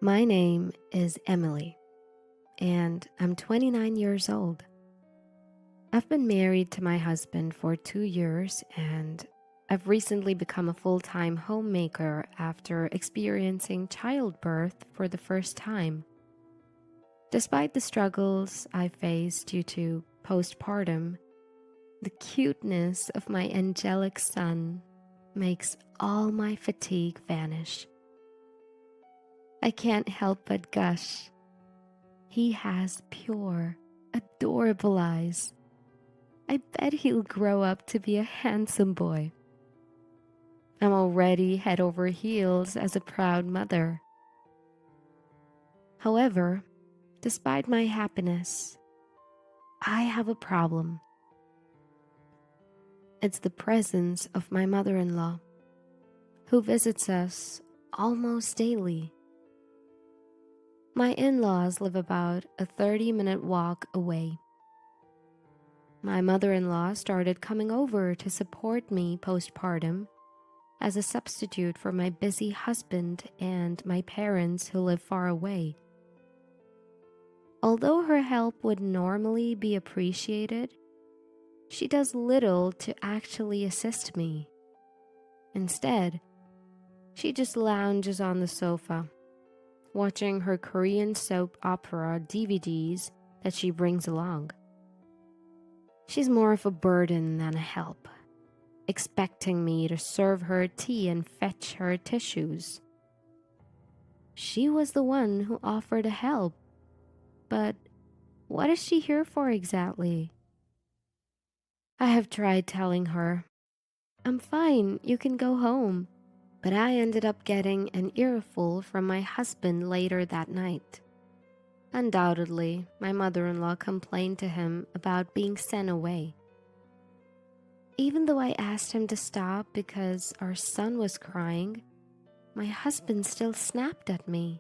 My name is Emily, and I'm 29 years old. I've been married to my husband for 2 years, and I've recently become a full-time homemaker after experiencing childbirth for the first time. Despite the struggles I faced due to postpartum, the cuteness of my angelic son makes all my fatigue vanish. I can't help but gush. He has pure, adorable eyes. I bet he'll grow up to be a handsome boy. I'm already head over heels as a proud mother. However, despite my happiness, I have a problem. It's the presence of my mother-in-law, who visits us almost daily. My in-laws live about a 30-minute walk away. My mother-in-law started coming over to support me postpartum as a substitute for my busy husband and my parents who live far away. Although her help would normally be appreciated, she does little to actually assist me. Instead, she just lounges on the sofa, watching her Korean soap opera DVDs that she brings along. She's more of a burden than a help, expecting me to serve her tea and fetch her tissues. She was the one who offered to help, but what is she here for exactly? I have tried telling her, "I'm fine, you can go home," but I ended up getting an earful from my husband later that night. Undoubtedly, my mother-in-law complained to him about being sent away. Even though I asked him to stop because our son was crying, my husband still snapped at me.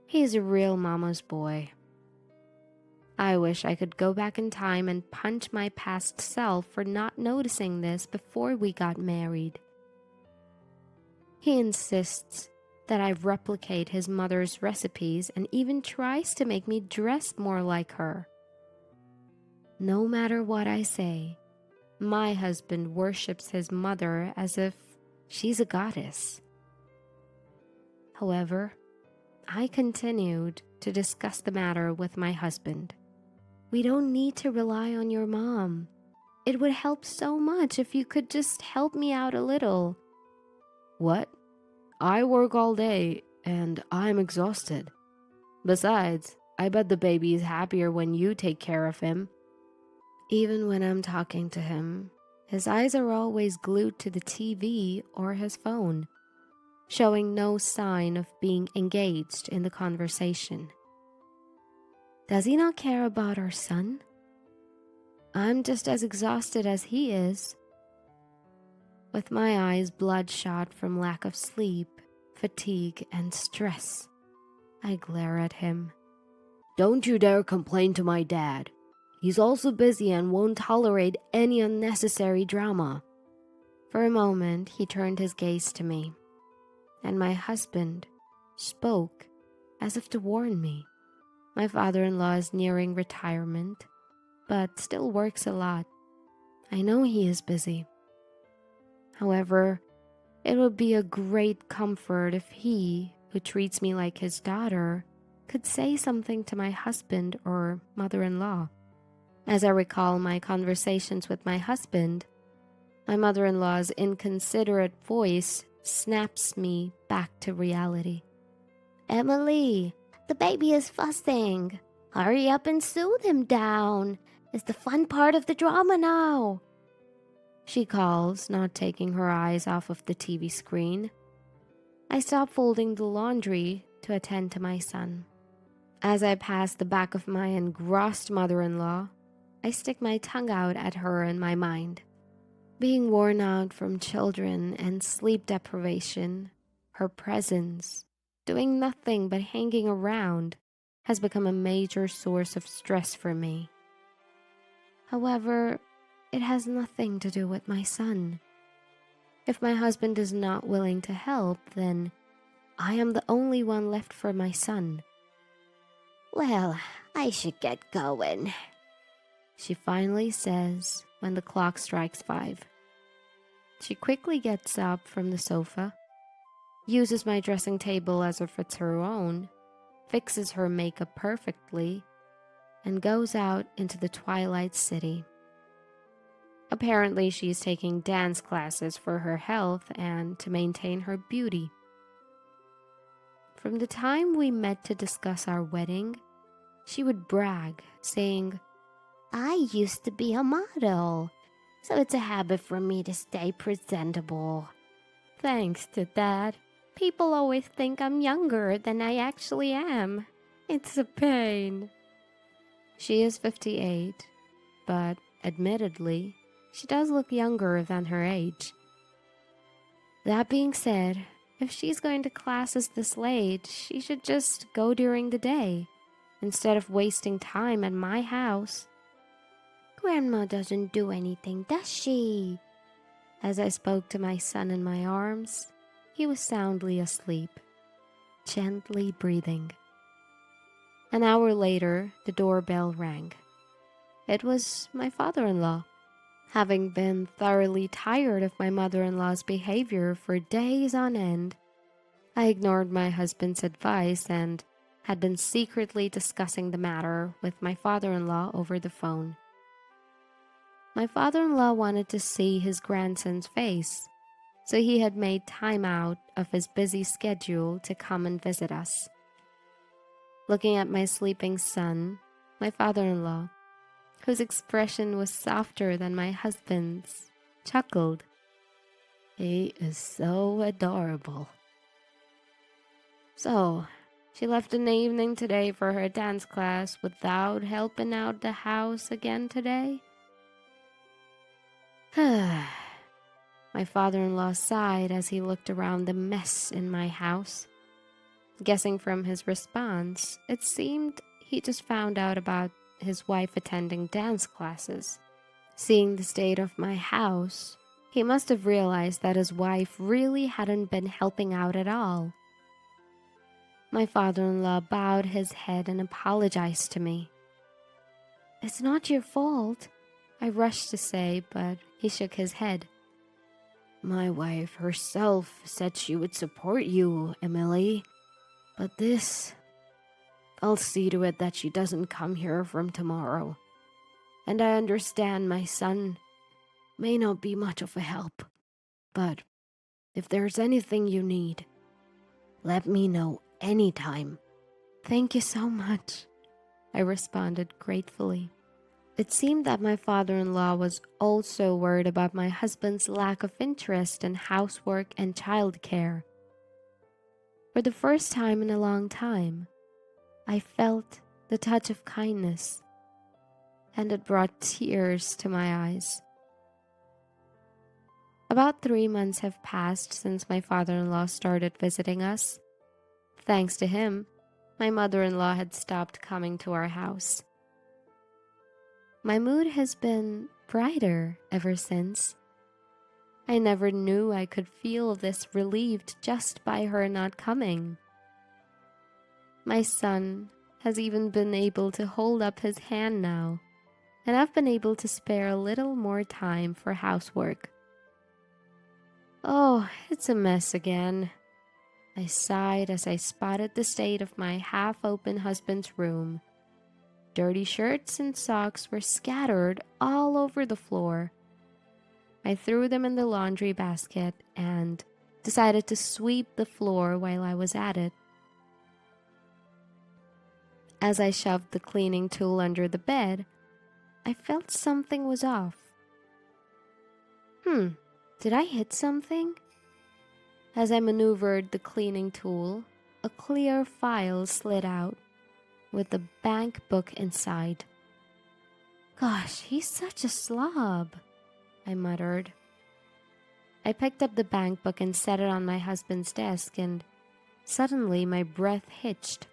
He is a real mama's boy. I wish I could go back in time and punch my past self for not noticing this before we got married. He insists that I replicate his mother's recipes and even tries to make me dress more like her. No matter what I say, my husband worships his mother as if she's a goddess. However, I continued to discuss the matter with my husband. "We don't need to rely on your mom. It would help so much if you could just help me out a little." "What? I work all day and I'm exhausted. Besides, I bet the baby is happier when you take care of him." Even when I'm talking to him, his eyes are always glued to the TV or his phone, showing no sign of being engaged in the conversation. Does he not care about our son? I'm just as exhausted as he is. With my eyes bloodshot from lack of sleep, fatigue, and stress, I glare at him. "Don't you dare complain to my dad. He's also busy and won't tolerate any unnecessary drama." For a moment, he turned his gaze to me, and my husband spoke as if to warn me. My father-in-law is nearing retirement, but still works a lot. I know he is busy. However, it would be a great comfort if he, who treats me like his daughter, could say something to my husband or mother-in-law. As I recall my conversations with my husband, my mother-in-law's inconsiderate voice snaps me back to reality. "Emily, the baby is fussing. Hurry up and soothe him down. It's the fun part of the drama now," she calls, not taking her eyes off of the TV screen. I stop folding the laundry to attend to my son. As I pass the back of my engrossed mother-in-law, I stick my tongue out at her in my mind. Being worn out from children and sleep deprivation, her presence, doing nothing but hanging around, has become a major source of stress for me. However, it has nothing to do with my son. If my husband is not willing to help, then I am the only one left for my son. Well, I should get going, She finally says when the clock strikes 5. She quickly gets up from the sofa, uses my dressing table as if it's her own, fixes her makeup perfectly, and goes out into the twilight city. Apparently, she is taking dance classes for her health and to maintain her beauty. From the time we met to discuss our wedding, she would brag, saying, I used to be a model, so it's a habit for me to stay presentable. "Thanks to that, people always think I'm younger than I actually am. It's a pain." She is 58, but admittedly, she does look younger than her age. That being said, if she's going to classes this late, she should just go during the day, instead of wasting time at my house. Grandma doesn't do anything, does she? As I spoke to my son in my arms, he was soundly asleep, gently breathing. An hour later, the doorbell rang. It was my father-in-law. Having been thoroughly tired of my mother-in-law's behavior for days on end, I ignored my husband's advice and had been secretly discussing the matter with my father-in-law over the phone. My father-in-law wanted to see his grandson's face, so he had made time out of his busy schedule to come and visit us. Looking at my sleeping son, my father-in-law, whose expression was softer than my husband's, chuckled. He is so adorable. So, she left in the evening today for her dance class without helping out the house again today? My father-in-law sighed as he looked around the mess in my house. Guessing from his response, it seemed he just found out about his wife attending dance classes. Seeing the state of my house, he must have realized that his wife really hadn't been helping out at all. My father-in-law bowed his head and apologized to me. "It's not your fault," I rushed to say, but he shook his head. My wife herself said she would support you, Emily. But this, I'll see to it that she doesn't come here from tomorrow. And I understand my son may not be much of a help. But if there's anything you need, let me know anytime." "Thank you so much," I responded gratefully. It seemed that my father-in-law was also worried about my husband's lack of interest in housework and childcare. For the first time in a long time, I felt the touch of kindness, and it brought tears to my eyes. About 3 months have passed since my father-in-law started visiting us. Thanks to him, my mother-in-law had stopped coming to our house. My mood has been brighter ever since. I never knew I could feel this relieved just by her not coming. My son has even been able to hold up his hand now, and I've been able to spare a little more time for housework. Oh, it's a mess again. I sighed as I spotted the state of my half-open husband's room. Dirty shirts and socks were scattered all over the floor. I threw them in the laundry basket and decided to sweep the floor while I was at it. As I shoved the cleaning tool under the bed, I felt something was off. Did I hit something? As I maneuvered the cleaning tool, a clear file slid out with the bank book inside. "Gosh, he's such a slob," I muttered. I picked up the bank book and set it on my husband's desk, and suddenly my breath hitched.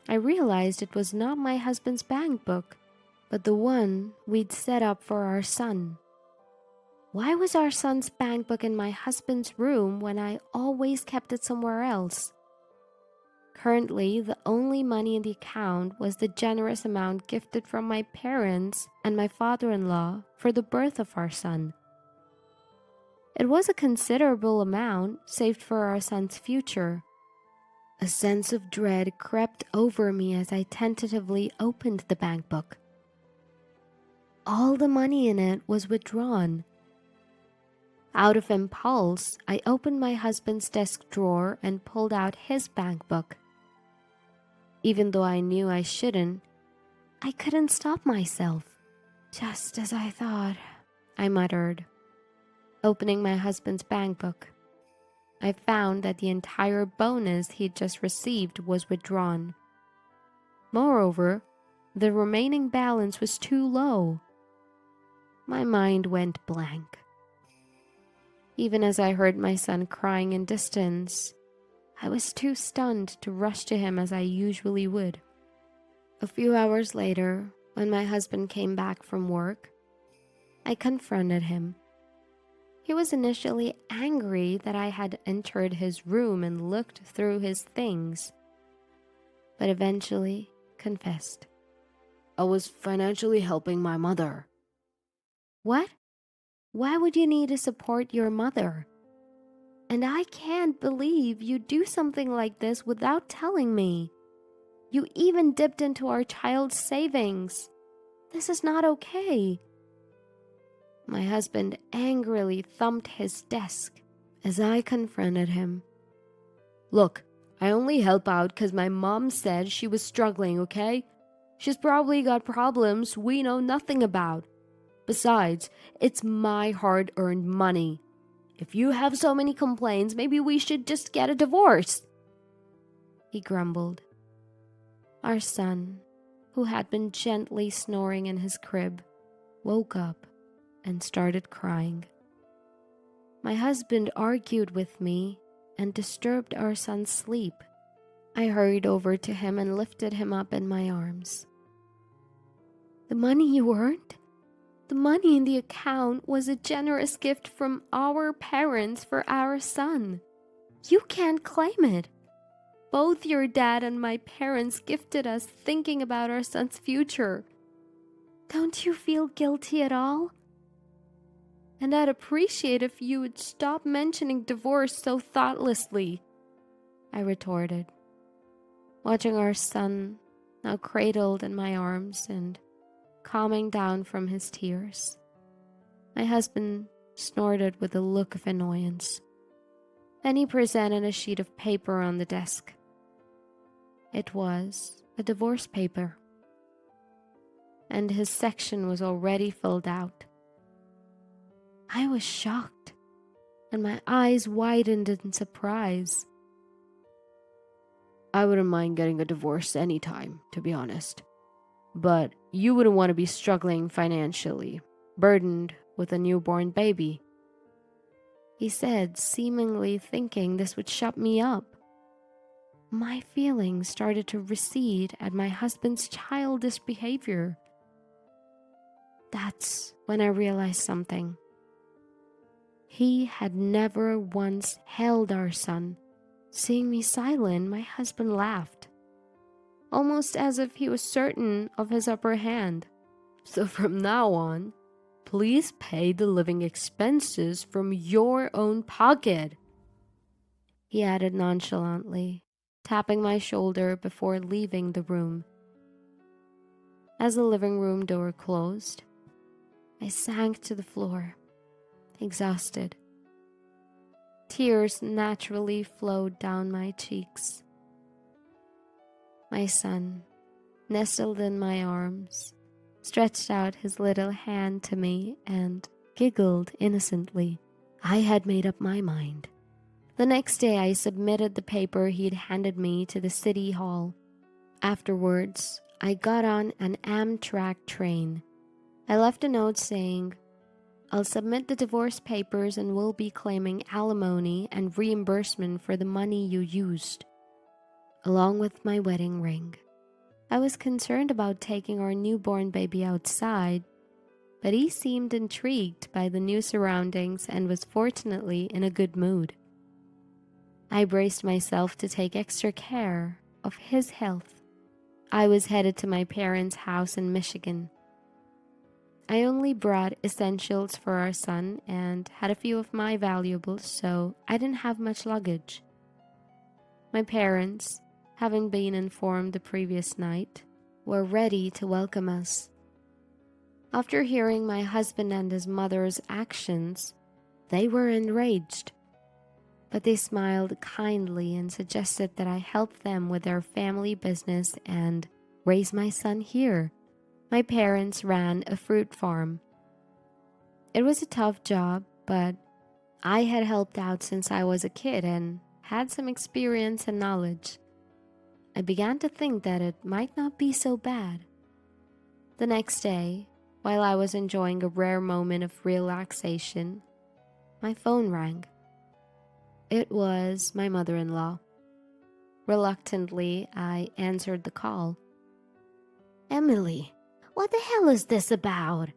I realized it was not my husband's bank book, but the one we'd set up for our son. Why was our son's bank book in my husband's room when I always kept it somewhere else? Currently, the only money in the account was the generous amount gifted from my parents and my father-in-law for the birth of our son. It was a considerable amount saved for our son's future. A sense of dread crept over me as I tentatively opened the bank book. All the money in it was withdrawn. Out of impulse, I opened my husband's desk drawer and pulled out his bank book. Even though I knew I shouldn't, I couldn't stop myself. Just as I thought, I muttered, opening my husband's bank book. I found that the entire bonus he'd just received was withdrawn. Moreover, the remaining balance was too low. My mind went blank. Even as I heard my son crying in distance, I was too stunned to rush to him as I usually would. A few hours later, when my husband came back from work, I confronted him. He was initially angry that I had entered his room and looked through his things, but eventually confessed. I was financially helping my mother. What? Why would you need to support your mother? And I can't believe you do something like this without telling me. You even dipped into our child's savings. This is not okay. My husband angrily thumped his desk as I confronted him. Look, I only help out because my mom said she was struggling, okay? She's probably got problems we know nothing about. Besides, it's my hard-earned money. If you have so many complaints, maybe we should just get a divorce, he grumbled. Our son, who had been gently snoring in his crib, woke up and started crying. My husband argued with me and disturbed our son's sleep. I hurried over to him and lifted him up in my arms. The money you earned? The money in the account was a generous gift from our parents for our son. You can't claim it. Both your dad and my parents gifted us thinking about our son's future. Don't you feel guilty at all? And I'd appreciate if you would stop mentioning divorce so thoughtlessly, I retorted, watching our son, now cradled in my arms and calming down from his tears. My husband snorted with a look of annoyance. Then he presented a sheet of paper on the desk. It was a divorce paper, and his section was already filled out. I was shocked, and my eyes widened in surprise. I wouldn't mind getting a divorce anytime, to be honest. But you wouldn't want to be struggling financially, burdened with a newborn baby, he said, seemingly thinking this would shut me up. My feelings started to recede at my husband's childish behavior. That's when I realized something. He had never once held our son. Seeing me silent, my husband laughed, almost as if he was certain of his upper hand. So from now on, please pay the living expenses from your own pocket, he added nonchalantly, tapping my shoulder before leaving the room. As the living room door closed, I sank to the floor, exhausted. Tears naturally flowed down my cheeks. My son, nestled in my arms, stretched out his little hand to me and giggled innocently. I had made up my mind. The next day, I submitted the paper he'd handed me to the city hall. Afterwards, I got on an Amtrak train. I left a note saying, "I'll submit the divorce papers and will be claiming alimony and reimbursement for the money you used, along with my wedding ring." I was concerned about taking our newborn baby outside, but he seemed intrigued by the new surroundings and was fortunately in a good mood. I braced myself to take extra care of his health. I was headed to my parents' house in Michigan. I only brought essentials for our son and had a few of my valuables, so I didn't have much luggage. My parents, having been informed the previous night, were ready to welcome us. After hearing my husband and his mother's actions, they were enraged, but they smiled kindly and suggested that I help them with their family business and raise my son here. My parents ran a fruit farm. It was a tough job, but I had helped out since I was a kid and had some experience and knowledge. I began to think that it might not be so bad. The next day, while I was enjoying a rare moment of relaxation, my phone rang. It was my mother-in-law. Reluctantly, I answered the call. "Emily, what the hell is this about?"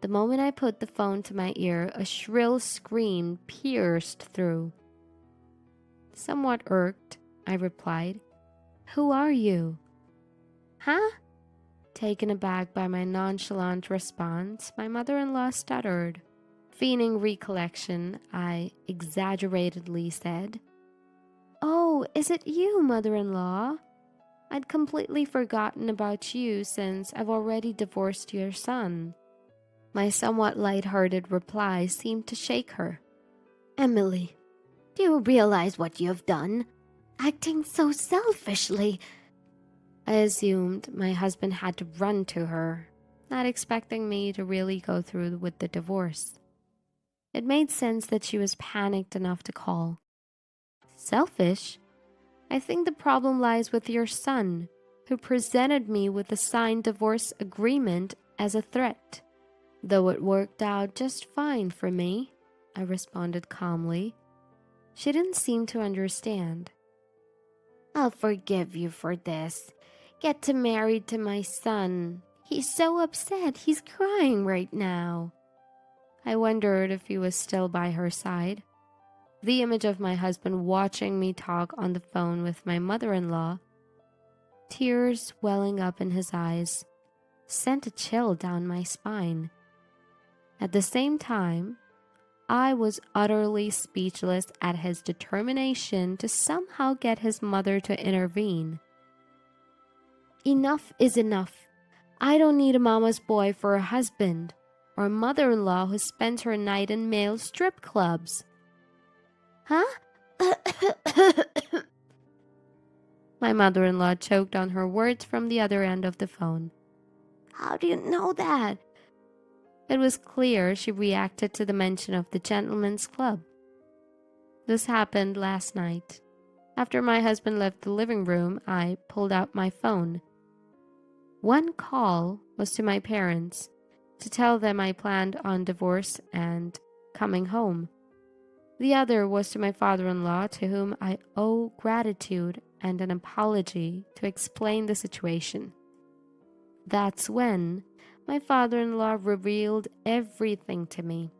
The moment I put the phone to my ear, a shrill scream pierced through. Somewhat irked, I replied, "Who are you?" "Huh?" Taken aback by my nonchalant response, my mother-in-law stuttered. Feigning recollection, I exaggeratedly said, "Oh, is it you, mother-in-law? I'd completely forgotten about you since I've already divorced your son." My somewhat light-hearted reply seemed to shake her. "Emily, do you realize what you've done? Acting so selfishly." I assumed my husband had to run to her, not expecting me to really go through with the divorce. It made sense that she was panicked enough to call. Selfish? I think the problem lies with your son, who presented me with a signed divorce agreement as a threat. Though it worked out just fine for me, I responded calmly. She didn't seem to understand. "I'll forgive you for this. Get to married to my son. He's so upset, he's crying right now." I wondered if he was still by her side. The image of my husband watching me talk on the phone with my mother-in-law, tears welling up in his eyes, sent a chill down my spine. At the same time, I was utterly speechless at his determination to somehow get his mother to intervene. Enough is enough. I don't need a mama's boy for a husband, or a mother-in-law who spends her night in male strip clubs. "Huh?" My mother-in-law choked on her words from the other end of the phone. "How do you know that?" It was clear she reacted to the mention of the gentleman's club. This happened last night. After my husband left the living room, I pulled out my phone. One call was to my parents to tell them I planned on divorce and coming home. The other was to my father-in-law, to whom I owe gratitude and an apology, to explain the situation. That's when my father-in-law revealed everything to me.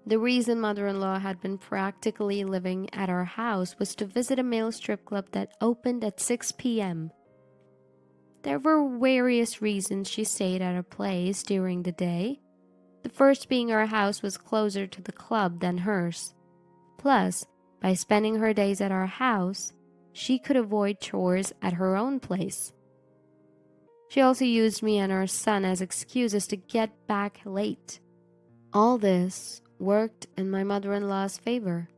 The reason mother-in-law had been practically living at our house was to visit a male strip club that opened at 6 p.m. There were various reasons she stayed at our place during the day, the first being our house was closer to the club than hers. Plus, by spending her days at our house, she could avoid chores at her own place. She also used me and our son as excuses to get back late. All this worked in my mother-in-law's favor.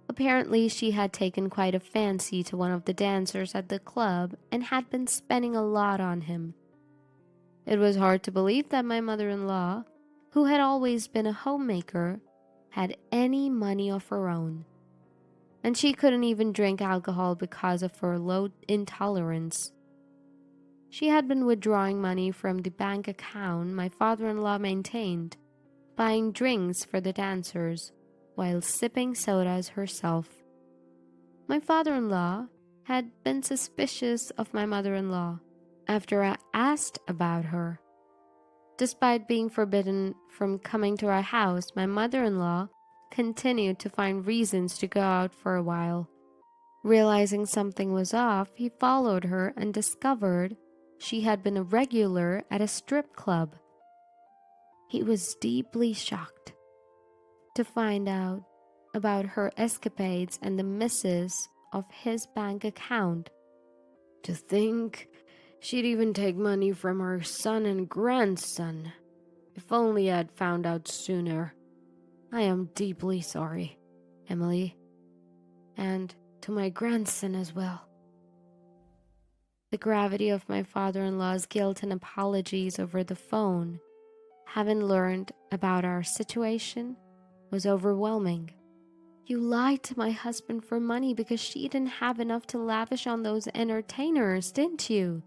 Apparently, she had taken quite a fancy to one of the dancers at the club and had been spending a lot on him. It was hard to believe that my mother-in-law, who had always been a homemaker, had any money of her own. And she couldn't even drink alcohol because of her low intolerance. She had been withdrawing money from the bank account my father-in-law maintained, buying drinks for the dancers, while sipping sodas herself. My father-in-law had been suspicious of my mother-in-law after I asked about her. Despite being forbidden from coming to our house, my mother-in-law continued to find reasons to go out for a while. Realizing something was off, he followed her and discovered she had been a regular at a strip club. He was deeply shocked to find out about her escapades and the misses of his bank account. To think she'd even take money from her son and grandson. If only I'd found out sooner. I am deeply sorry, Emily. And to my grandson as well. The gravity of my father-in-law's guilt and apologies over the phone, having learned about our situation, was overwhelming. You lied to my husband for money because she didn't have enough to lavish on those entertainers, didn't you?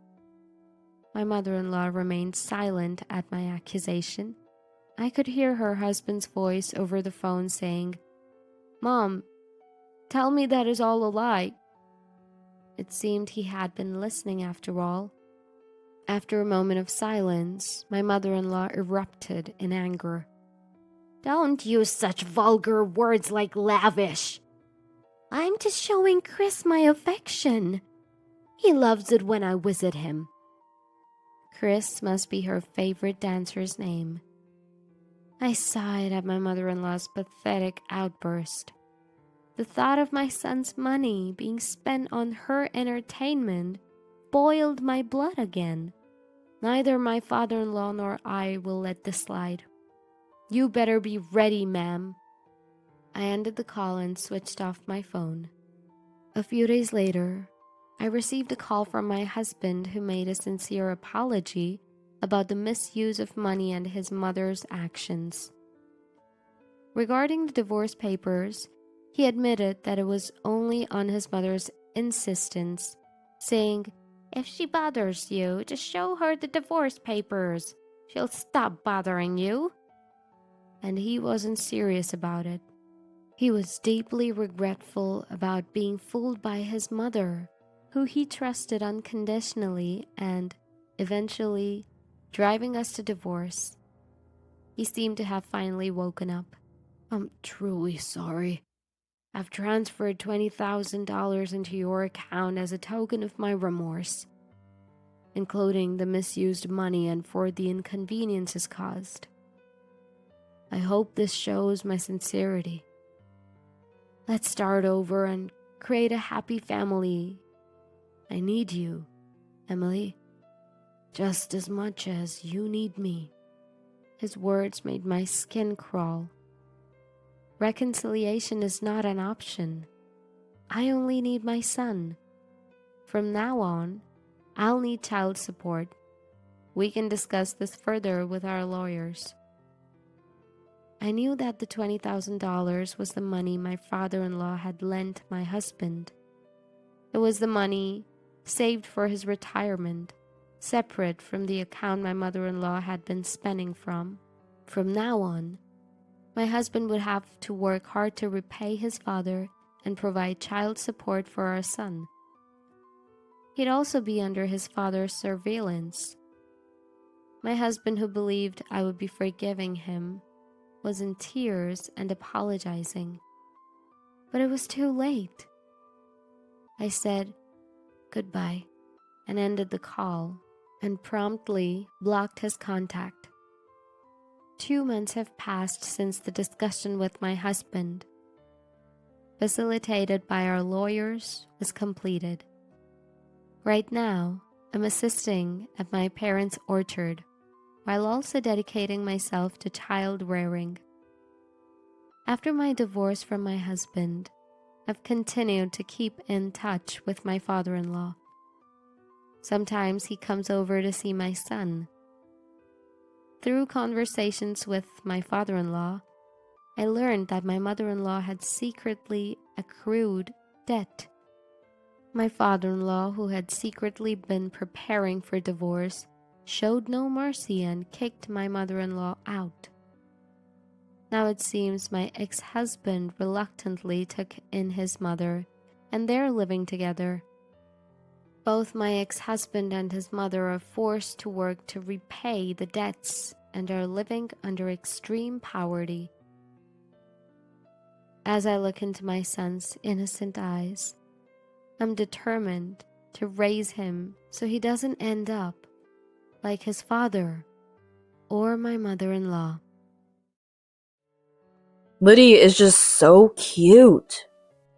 My mother-in-law remained silent at my accusation. I could hear her husband's voice over the phone saying, "Mom, tell me that is all a lie." It seemed he had been listening after all. After a moment of silence, my mother-in-law erupted in anger. "Don't use such vulgar words like lavish. I'm just showing Chris my affection. He loves it when I visit him." Chris must be her favorite dancer's name. I sighed at my mother-in-law's pathetic outburst. The thought of my son's money being spent on her entertainment boiled my blood again. Neither my father-in-law nor I will let this slide. You better be ready, ma'am. I ended the call and switched off my phone. A few days later, I received a call from my husband who made a sincere apology about the misuse of money and his mother's actions. Regarding the divorce papers, he admitted that it was only on his mother's insistence, saying, "If she bothers you, just show her the divorce papers. She'll stop bothering you." And he wasn't serious about it. He was deeply regretful about being fooled by his mother, who he trusted unconditionally, and eventually driving us to divorce. He seemed to have finally woken up. "I'm truly sorry. I've transferred $20,000 into your account as a token of my remorse, including the misused money and for the inconveniences caused. I hope this shows my sincerity. Let's start over and create a happy family. I need you, Emily, just as much as you need me." His words made my skin crawl. Reconciliation is not an option. I only need my son. From now on, I'll need child support. We can discuss this further with our lawyers. I knew that the $20,000 was the money my father-in-law had lent my husband. It was the money saved for his retirement, separate from the account my mother-in-law had been spending from. From now on, my husband would have to work hard to repay his father and provide child support for our son. He'd also be under his father's surveillance. My husband, who believed I would be forgiving him, was in tears and apologizing. But it was too late. I said goodbye and ended the call and promptly blocked his contact. 2 months have passed since the discussion with my husband, facilitated by our lawyers, was completed. Right now, I'm assisting at my parents' orchard, while also dedicating myself to child rearing. After my divorce from my husband, I've continued to keep in touch with my father-in-law. Sometimes he comes over to see my son. Through conversations with my father-in-law, I learned that my mother-in-law had secretly accrued debt. My father-in-law, who had secretly been preparing for divorce, showed no mercy and kicked my mother-in-law out. Now it seems my ex-husband reluctantly took in his mother, and they're living together. Both my ex-husband and his mother are forced to work to repay the debts and are living under extreme poverty. As I look into my son's innocent eyes, I'm determined to raise him so he doesn't end up like his father or my mother-in-law. Liddy is just so cute.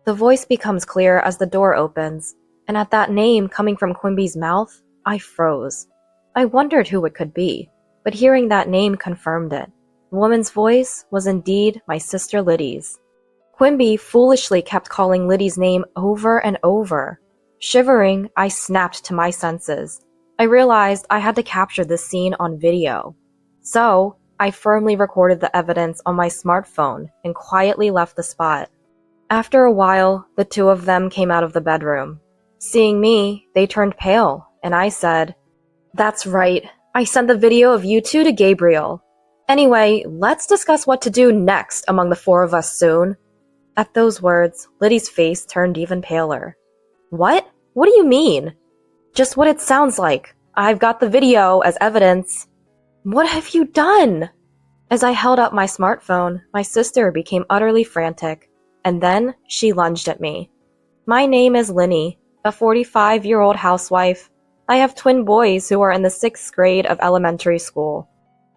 The voice becomes clear as the door opens, and at that name coming from Quimby's mouth, I froze. I wondered who it could be, but hearing that name confirmed it. The woman's voice was indeed my sister Liddy's. Quimby foolishly kept calling Liddy's name over and over. Shivering, I snapped to my senses. I realized I had to capture this scene on video. So, I firmly recorded the evidence on my smartphone and quietly left the spot. After a while, the two of them came out of the bedroom. Seeing me, they turned pale, and I said, "That's right, I sent the video of you two to Gabriel. Anyway, let's discuss what to do next among the four of us soon." At those words, Liddy's face turned even paler. "What? What do you mean?" "Just what it sounds like. I've got the video as evidence." "What have you done?" As I held up my smartphone, my sister became utterly frantic, and then she lunged at me. "My name is Linny, a 45-year-old housewife. I have twin boys who are in the 6th grade of elementary school.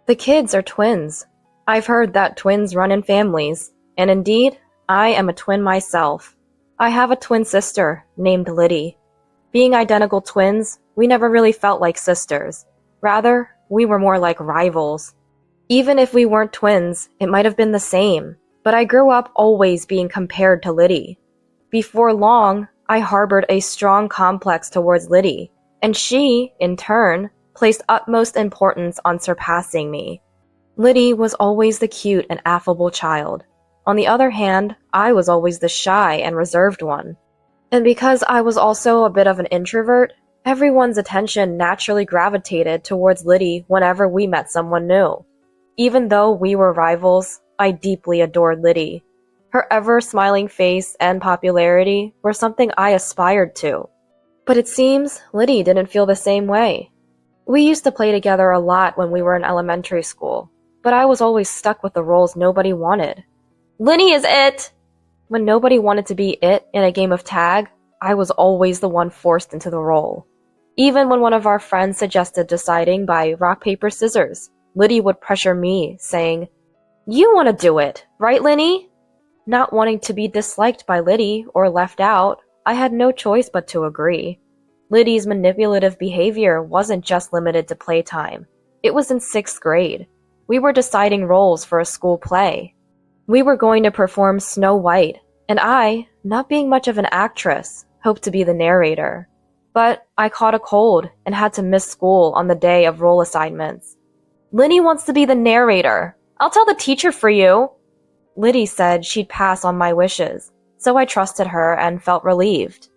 The kids are twins. I've heard that twins run in families, and indeed, I am a twin myself. I have a twin sister named Liddy. Being identical twins, we never really felt like sisters. Rather, we were more like rivals. Even if we weren't twins, it might have been the same, but I grew up always being compared to Liddy. Before long, I harbored a strong complex towards Liddy, and she, in turn, placed utmost importance on surpassing me. Liddy was always the cute and affable child. On the other hand, I was always the shy and reserved one. And because I was also a bit of an introvert, everyone's attention naturally gravitated towards Liddy whenever we met someone new. Even though we were rivals, I deeply adored Liddy. Her ever-smiling face and popularity were something I aspired to. But it seems Liddy didn't feel the same way. We used to play together a lot when we were in elementary school, but I was always stuck with the roles nobody wanted. "Linny is it!" When nobody wanted to be it in a game of tag, I was always the one forced into the role. Even when one of our friends suggested deciding by rock, paper, scissors, Liddy would pressure me, saying, "You want to do it, right, Linny?" Not wanting to be disliked by Liddy or left out, I had no choice but to agree. Liddy's manipulative behavior wasn't just limited to playtime. It was in 6th grade. We were deciding roles for a school play. We were going to perform Snow White, and I, not being much of an actress, hoped to be the narrator. But I caught a cold and had to miss school on the day of role assignments. "Linny wants to be the narrator. I'll tell the teacher for you." Liddy said she'd pass on my wishes, so I trusted her and felt relieved.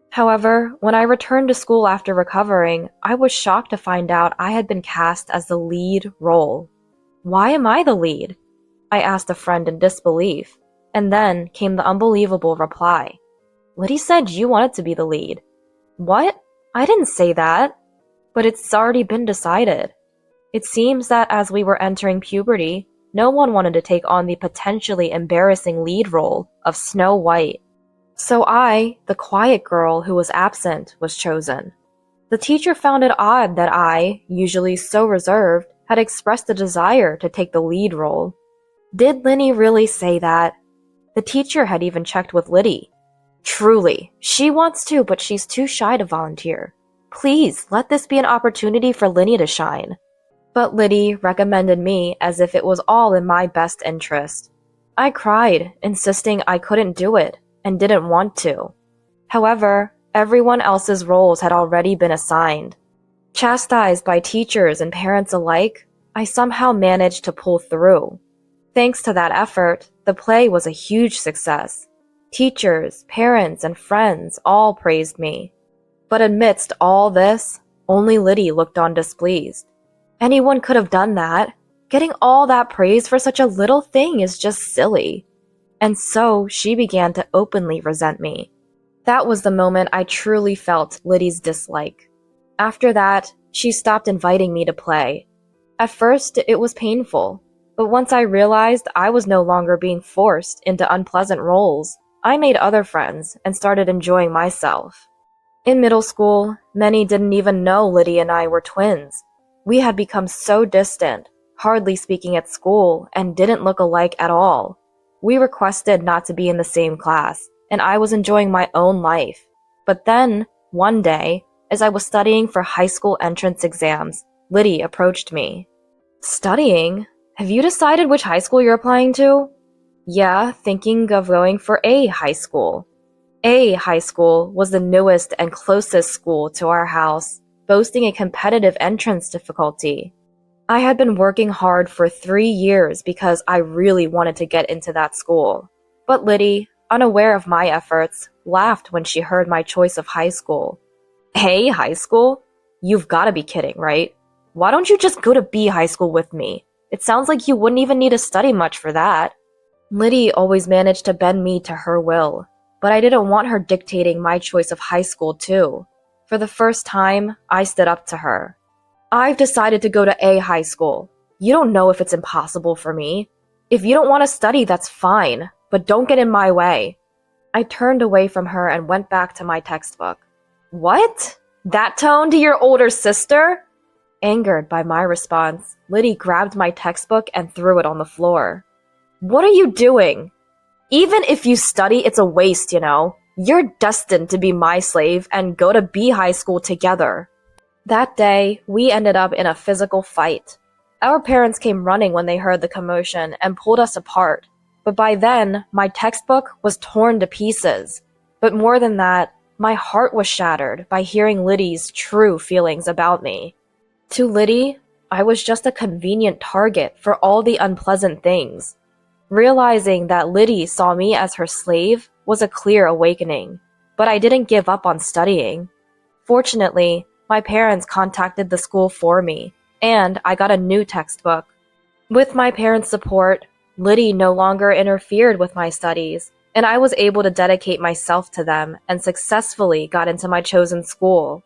However, when I returned to school after recovering, I was shocked to find out I had been cast as the lead role. "Why am I the lead?" I asked a friend in disbelief, and then came the unbelievable reply. "Liddy said you wanted to be the lead." "What? I didn't say that." "But it's already been decided." It seems that as we were entering puberty, no one wanted to take on the potentially embarrassing lead role of Snow White. So I, the quiet girl who was absent, was chosen. The teacher found it odd that I, usually so reserved, had expressed a desire to take the lead role. Did Linny really say that? The teacher had even checked with Liddy. "Truly, she wants to, but she's too shy to volunteer. Please, let this be an opportunity for Linny to shine." But Liddy recommended me as if it was all in my best interest. I cried, insisting I couldn't do it, and didn't want to. However, everyone else's roles had already been assigned. Chastised by teachers and parents alike, I somehow managed to pull through. Thanks to that effort, the play was a huge success. Teachers, parents, and friends all praised me. But amidst all this, only Liddy looked on displeased. Anyone could have done that. Getting all that praise for such a little thing is just silly. And so she began to openly resent me. That was the moment I truly felt Liddy's dislike. After that, she stopped inviting me to play. At first, it was painful, but once I realized I was no longer being forced into unpleasant roles, I made other friends and started enjoying myself. In middle school, many didn't even know Liddy and I were twins. We had become so distant, hardly speaking at school, and didn't look alike at all. We requested not to be in the same class, and I was enjoying my own life. But then, one day, as I was studying for high school entrance exams, Liddy approached me. Studying? Have you decided which high school you're applying to? Yeah, thinking of going for A high school. A high school was the newest and closest school to our house, boasting a competitive entrance difficulty. I had been working hard for 3 years because I really wanted to get into that school. But Liddy, unaware of my efforts, laughed when she heard my choice of high school. A high school? You've got to be kidding, right? Why don't you just go to B high school with me? It sounds like you wouldn't even need to study much for that. Liddy always managed to bend me to her will, but I didn't want her dictating my choice of high school too. For the first time, I stood up to her. I've decided to go to A high school. You don't know if it's impossible for me. If you don't want to study, that's fine, but don't get in my way. I turned away from her and went back to my textbook. What? That tone to your older sister? Angered by my response, Liddy grabbed my textbook and threw it on the floor. What are you doing? Even if you study, it's a waste, you know. You're destined to be my slave and go to B high school together. That day, we ended up in a physical fight. Our parents came running when they heard the commotion and pulled us apart. But by then, my textbook was torn to pieces. But more than that, my heart was shattered by hearing Liddy's true feelings about me. To Liddy, I was just a convenient target for all the unpleasant things. Realizing that Liddy saw me as her slave was a clear awakening, but I didn't give up on studying. Fortunately, my parents contacted the school for me, and I got a new textbook. With my parents' support, Liddy no longer interfered with my studies, and I was able to dedicate myself to them and successfully got into my chosen school.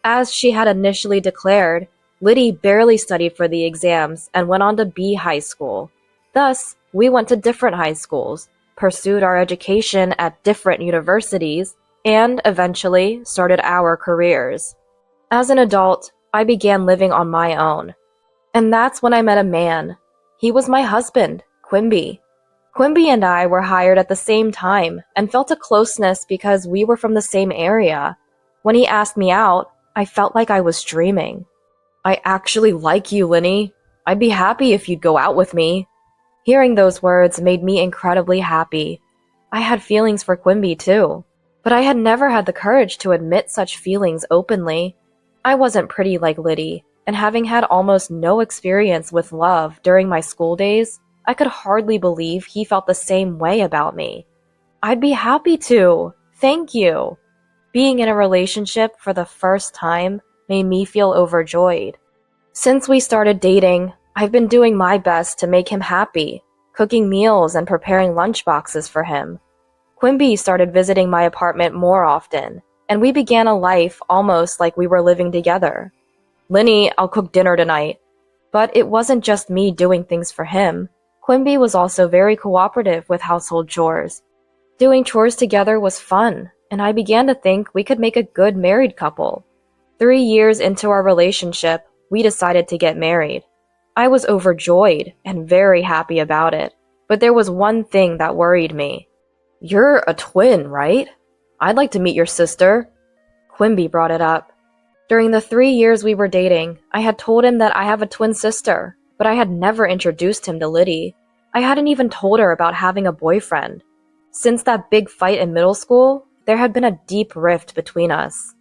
As she had initially declared, Liddy barely studied for the exams and went on to B high school. Thus, we went to different high schools, pursued our education at different universities, and eventually started our careers. As an adult, I began living on my own. And that's when I met a man. He was my husband, Quimby. Quimby and I were hired at the same time and felt a closeness because we were from the same area. When he asked me out, I felt like I was dreaming. I actually like you, Linny. I'd be happy if you'd go out with me. Hearing those words made me incredibly happy. I had feelings for Quimby too, but I had never had the courage to admit such feelings openly. I wasn't pretty like Liddy, and having had almost no experience with love during my school days, I could hardly believe he felt the same way about me. I'd be happy to. Thank you. Being in a relationship for the first time made me feel overjoyed. Since we started dating, I've been doing my best to make him happy, cooking meals and preparing lunchboxes for him. Quimby started visiting my apartment more often, and we began a life almost like we were living together. Linny, I'll cook dinner tonight. But it wasn't just me doing things for him. Quimby was also very cooperative with household chores. Doing chores together was fun, and I began to think we could make a good married couple. 3 years into our relationship, we decided to get married. I was overjoyed and very happy about it, but there was one thing that worried me. You're a twin, right? I'd like to meet your sister. Quimby brought it up. During the 3 years we were dating, I had told him that I have a twin sister, but I had never introduced him to Liddy. I hadn't even told her about having a boyfriend. Since that big fight in middle school, there had been a deep rift between us.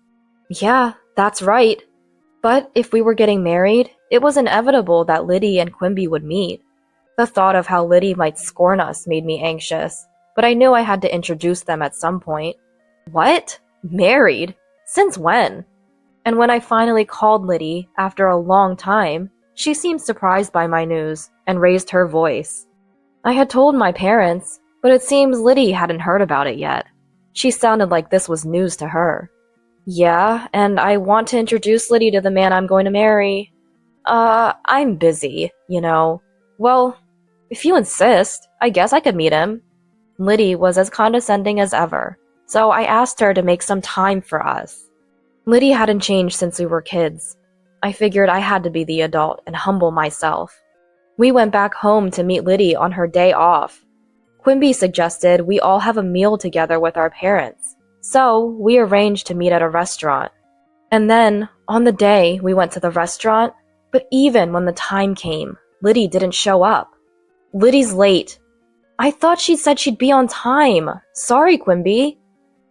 Yeah, that's right. But if we were getting married, it was inevitable that Liddy and Quimby would meet. The thought of how Liddy might scorn us made me anxious, but I knew I had to introduce them at some point. What? Married? Since when? And when I finally called Liddy, after a long time, she seemed surprised by my news and raised her voice. I had told my parents, but it seems Liddy hadn't heard about it yet. She sounded like this was news to her. Yeah, and I want to introduce Liddy to the man I'm going to marry. I'm busy, you know. Well, if you insist, I guess I could meet him. Liddy was as condescending as ever, so I asked her to make some time for us. Liddy hadn't changed since we were kids. I figured I had to be the adult and humble myself. We went back home to meet Liddy on her day off. Quimby suggested we all have a meal together with our parents, so we arranged to meet at a restaurant. And then, on the day, we went to the restaurant, but even when the time came, Liddy didn't show up. Liddy's late. I thought she said she'd be on time. Sorry, Quimby.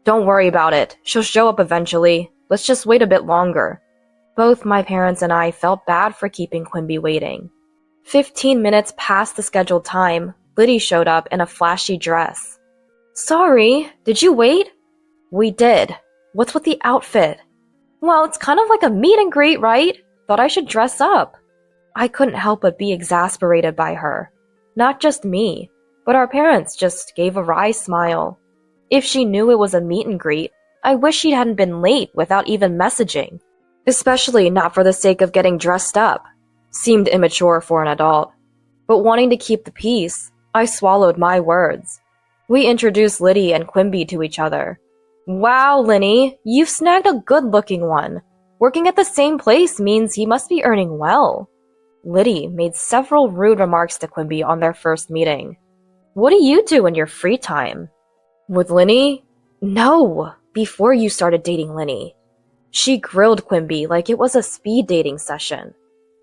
Don't worry about it. She'll show up eventually. Let's just wait a bit longer. Both my parents and I felt bad for keeping Quimby waiting. 15 minutes past the scheduled time, Liddy showed up in a flashy dress. Sorry, did you wait? We did. What's with the outfit? Well, it's kind of like a meet and greet, right? Thought I should dress up. I couldn't help but be exasperated by her. Not just me, but our parents just gave a wry smile. If she knew it was a meet and greet, I wish she hadn't been late without even messaging. Especially not for the sake of getting dressed up. Seemed immature for an adult. But wanting to keep the peace, I swallowed my words. We introduced Liddy and Quimby to each other. Wow, Linny, you've snagged a good-looking one. Working at the same place means he must be earning well. Liddy made several rude remarks to Quimby on their first meeting. What do you do in your free time? With Linny? No, before you started dating Linny. She grilled Quimby like it was a speed dating session.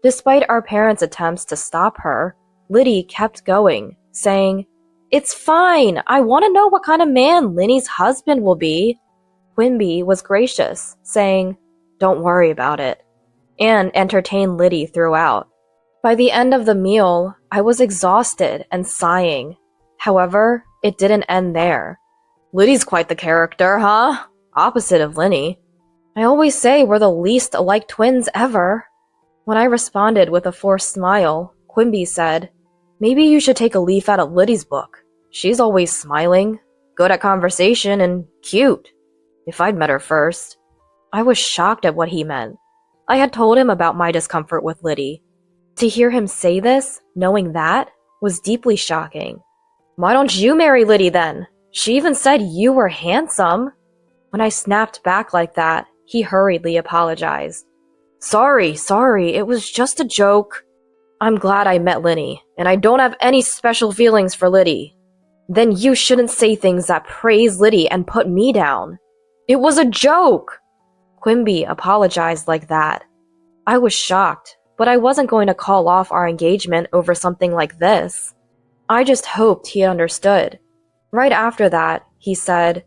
Despite our parents' attempts to stop her, Liddy kept going, saying, It's fine, I want to know what kind of man Linny's husband will be. Quimby was gracious, saying, Don't worry about it, and entertained Liddy throughout. By the end of the meal, I was exhausted and sighing. However, it didn't end there. Liddy's quite the character, huh? Opposite of Linny. I always say we're the least alike twins ever. When I responded with a forced smile, Quimby said, Maybe you should take a leaf out of Liddy's book. She's always smiling, good at conversation, and cute. If I'd met her first. I was shocked at what he meant. I had told him about my discomfort with Liddy. To hear him say this, knowing that, was deeply shocking. Why don't you marry Liddy then? She even said you were handsome. When I snapped back like that, he hurriedly apologized. Sorry, it was just a joke. I'm glad I met Linny, and I don't have any special feelings for Liddy. Then you shouldn't say things that praise Liddy and put me down. It was a joke. Quimby apologized like that. I was shocked, but I wasn't going to call off our engagement over something like this. I just hoped he understood. Right after that, he said,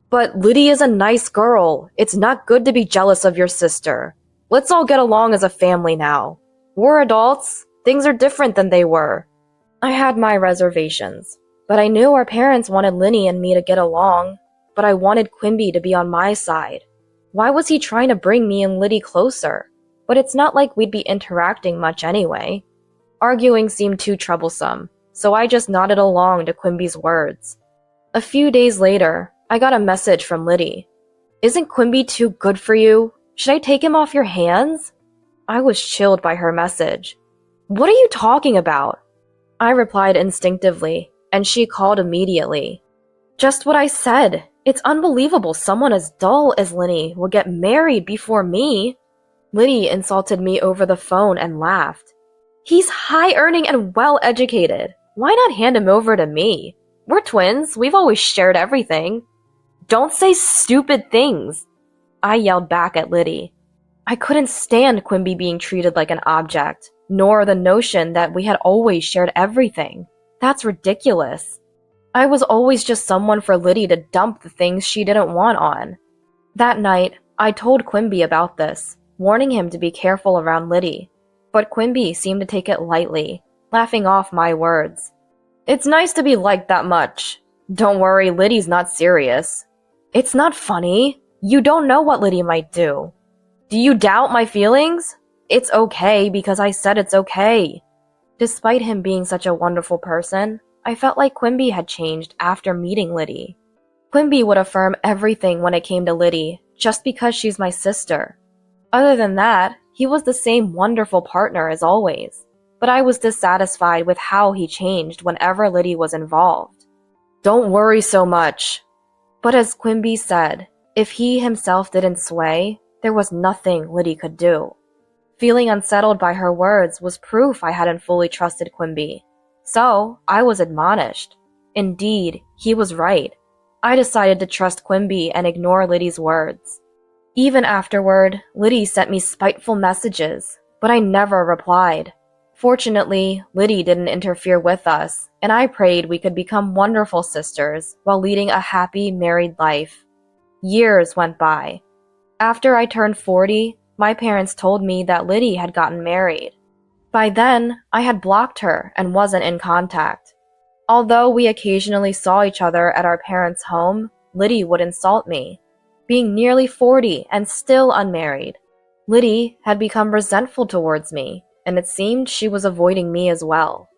But Liddy is a nice girl. It's not good to be jealous of your sister. Let's all get along as a family now. We're adults. Things are different than they were. I had my reservations, but I knew our parents wanted Linny and me to get along, but I wanted Quimby to be on my side. Why was he trying to bring me and Liddy closer? But it's not like we'd be interacting much anyway. Arguing seemed too troublesome, so I just nodded along to Quimby's words. A few days later, I got a message from Liddy. Isn't Quimby too good for you? Should I take him off your hands? I was chilled by her message. What are you talking about? I replied instinctively, and she called immediately. Just what I said. It's unbelievable someone as dull as Linny would get married before me. Liddy insulted me over the phone and laughed. He's high-earning and well-educated. Why not hand him over to me? We're twins. We've always shared everything. Don't say stupid things. I yelled back at Liddy. I couldn't stand Quimby being treated like an object, nor the notion that we had always shared everything. That's ridiculous. I was always just someone for Liddy to dump the things she didn't want on. That night, I told Quimby about this, warning him to be careful around Liddy. But Quimby seemed to take it lightly, laughing off my words. It's nice to be liked that much. Don't worry, Liddy's not serious. It's not funny. You don't know what Liddy might do. Do you doubt my feelings? It's okay because I said it's okay. Despite him being such a wonderful person, I felt like Quimby had changed after meeting Liddy. Quimby would affirm everything when it came to Liddy, just because she's my sister. Other than that, He was the same wonderful partner as always, but I was dissatisfied with how he changed whenever Liddy was involved. "Don't worry so much." But as Quimby said, if he himself didn't sway, there was nothing Liddy could do. Feeling unsettled by her words was proof I hadn't fully trusted Quimby. So, I was admonished. Indeed, he was right. I decided to trust Quimby and ignore Liddy's words. Even afterward, Liddy sent me spiteful messages, but I never replied. Fortunately, Liddy didn't interfere with us, and I prayed we could become wonderful sisters while leading a happy married life. Years went by. After I turned 40, my parents told me that Liddy had gotten married. By then, I had blocked her and wasn't in contact. Although we occasionally saw each other at our parents' home, Liddy would insult me. Being nearly 40 and still unmarried, Liddy had become resentful towards me, and it seemed she was avoiding me as well.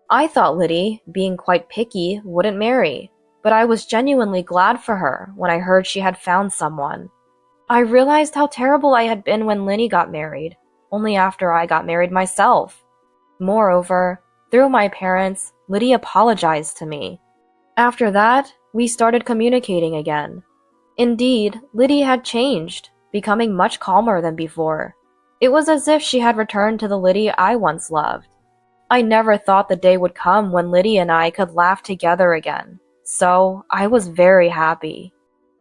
I thought Liddy, being quite picky, wouldn't marry, but I was genuinely glad for her when I heard she had found someone. I realized how terrible I had been when Liddy got married, only after I got married myself. Moreover, through my parents, Liddy apologized to me. After that, we started communicating again. Indeed, Liddy had changed, becoming much calmer than before. It was as if she had returned to the Liddy I once loved. I never thought the day would come when Liddy and I could laugh together again, so I was very happy.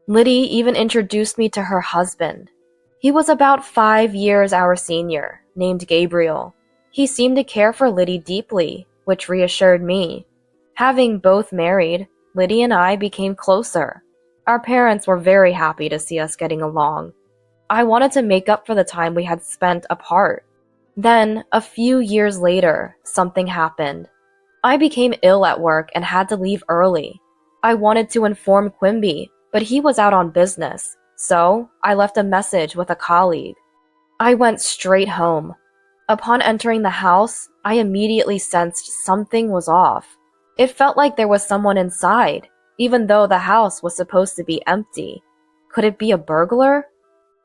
Liddy even introduced me to her husband. He was about 5 years our senior, named Gabriel. He seemed to care for Liddy deeply, which reassured me. Having both married, Liddy and I became closer. Our parents were very happy to see us getting along. I wanted to make up for the time we had spent apart. Then, a few years later, something happened. I became ill at work and had to leave early. I wanted to inform Quimby, but he was out on business, so I left a message with a colleague. I went straight home. Upon entering the house, I immediately sensed something was off. It felt like there was someone inside, even though the house was supposed to be empty. Could it be a burglar?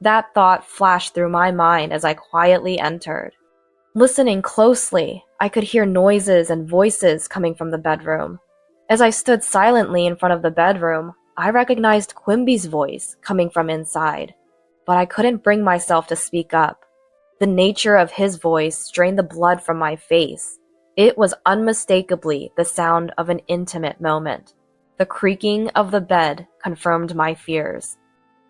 That thought flashed through my mind as I quietly entered. Listening closely, I could hear noises and voices coming from the bedroom. As I stood silently in front of the bedroom, I recognized Quimby's voice coming from inside, but I couldn't bring myself to speak up. The nature of his voice drained the blood from my face. It was unmistakably the sound of an intimate moment. The creaking of the bed confirmed my fears.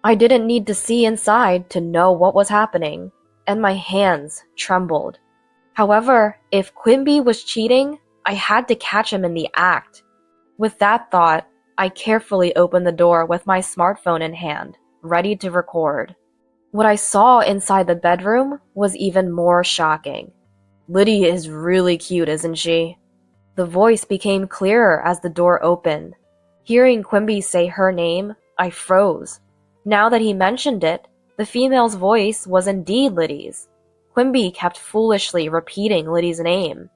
I didn't need to see inside to know what was happening, and my hands trembled. However, if Quimby was cheating, I had to catch him in the act. With that thought, I carefully opened the door with my smartphone in hand, ready to record. What I saw inside the bedroom was even more shocking. "Liddy is really cute, isn't she?" The voice became clearer as the door opened. Hearing Quimby say her name, I froze. Now that he mentioned it, the female's voice was indeed Liddy's. Quimby kept foolishly repeating Liddy's name.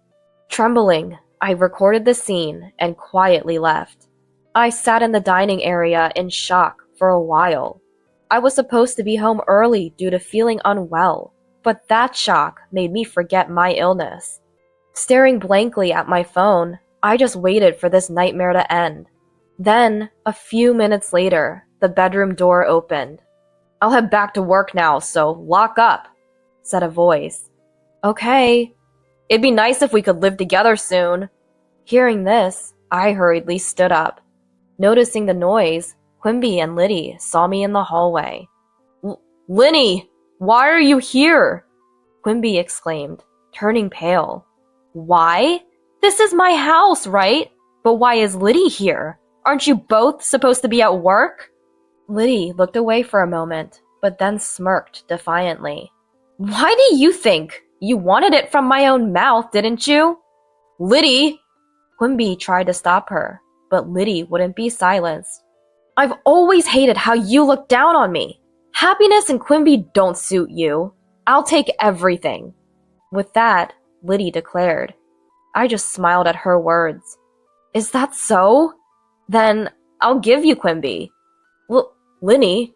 Trembling, I recorded the scene and quietly left. I sat in the dining area in shock for a while. I was supposed to be home early due to feeling unwell, but that shock made me forget my illness. Staring blankly at my phone, I just waited for this nightmare to end. Then, a few minutes later, the bedroom door opened. "I'll head back to work now, so lock up," said a voice. "Okay. It'd be nice if we could live together soon." Hearing this, I hurriedly stood up. Noticing the noise, Quimby and Liddy saw me in the hallway. "Linny, why are you here?" Quimby exclaimed, turning pale. "Why? This is my house, right? But why is Liddy here? Aren't you both supposed to be at work?" Liddy looked away for a moment, but then smirked defiantly. "Why do you think? You wanted it from my own mouth, didn't you?" "Liddy!" Quimby tried to stop her, but Liddy wouldn't be silenced. "I've always hated how you look down on me. Happiness and Quimby don't suit you. I'll take everything." With that, Liddy declared. I just smiled at her words. "Is that so? Then I'll give you Quimby." "Linny,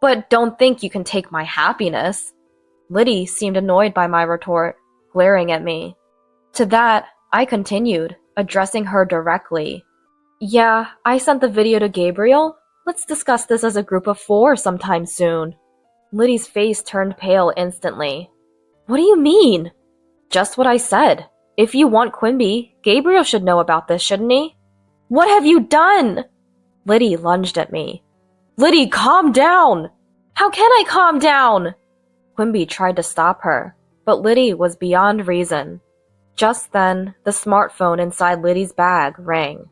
but don't think you can take my happiness." Liddy seemed annoyed by my retort, glaring at me. To that, I continued, addressing her directly. Yeah, I sent the video to Gabriel. Let's discuss this as a group of 4 sometime soon. Liddy's face turned pale instantly. What do you mean? Just what I said. If you want Quimby, Gabriel should know about this, shouldn't he? What have you done? Liddy lunged at me. Liddy, calm down! How can I calm down? Quimby tried to stop her, but Liddy was beyond reason. Just then, the smartphone inside Liddy's bag rang.